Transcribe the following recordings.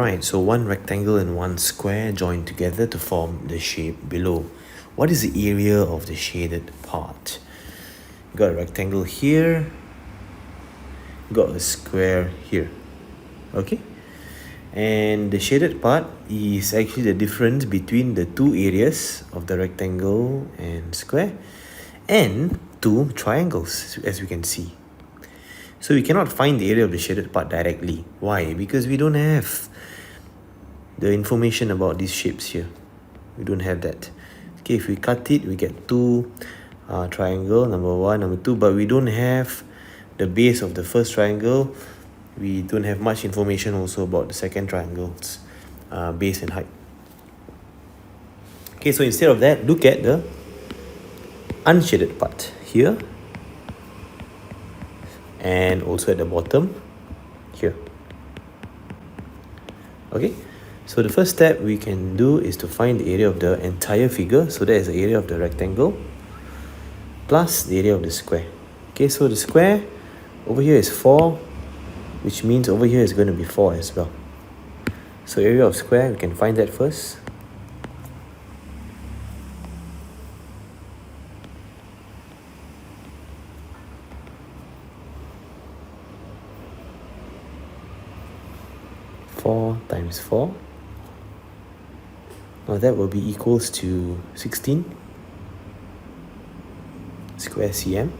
Alright, so one rectangle and one square joined together to form the shape below. What is the area of the shaded part? Got a rectangle here, got a square here. Okay, and the shaded part is actually the difference between the two areas of the rectangle and square and two triangles, as we can see. So we cannot find the area of the shaded part directly. Why? Because we don't have the information about these shapes here. We don't have that. Okay, if we cut it, we get two triangle, number one, number two, but we don't have the base of the first triangle. We don't have much information also about the second triangle's base and height. Okay, so instead of that, look at the unshaded part here and also at the bottom here. Okay, so the first step we can do is to find the area of the entire figure. So that is the area of the rectangle plus the area of the square. Okay, so the square over here is 4, which means over here is going to be 4 as well. So area of square, we can find that first. Times 4. Now that will be equals to 16 square cm.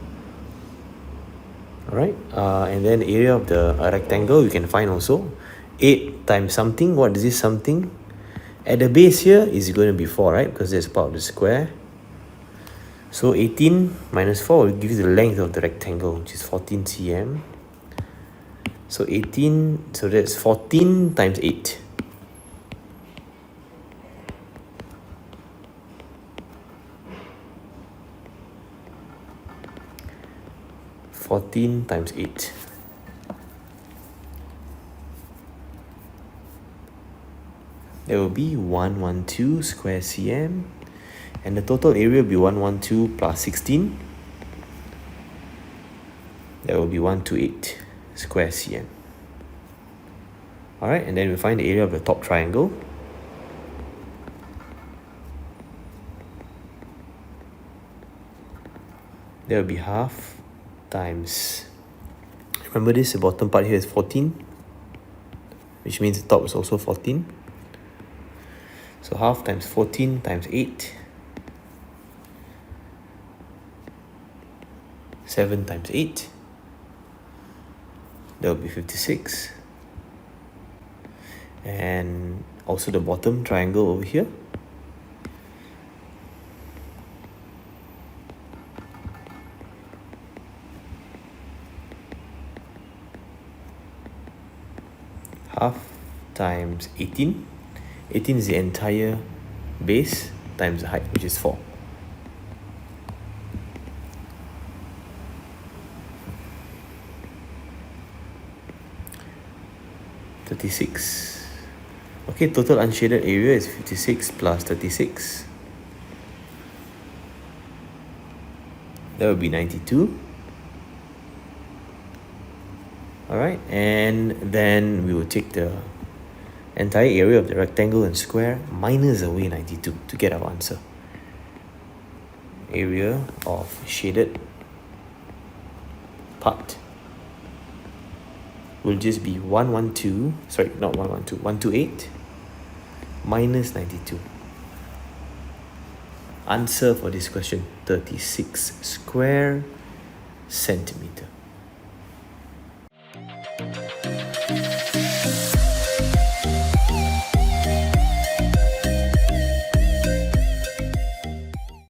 Alright, and then the area of the rectangle we can find also 8 times something. What is this something? At the base here is going to be 4, right? Because that's part of the square. So 18 minus 4 will give you the length of the rectangle, which is 14 cm. So 18, so that's 14 times 8. Times 8. There will be 112 square cm, and the total area will be 112 plus 16. That will be 128 square cm. Alright, and then we find the area of the top triangle. There will be half times, remember this, the bottom part here is 14, which means the top is also 14. So half times 14 times 8, 7 times 8, that will be 56. And also the bottom triangle over here, half times 18. 18 is the entire base times the height, which is 4. Okay, total unshaded area is 56 plus 36. That would be 92. Alright, and then we will take the entire area of the rectangle and square minus away 92 to get our answer. Area of shaded part will just be 128 minus 92. Answer for this question, 36 square centimeter.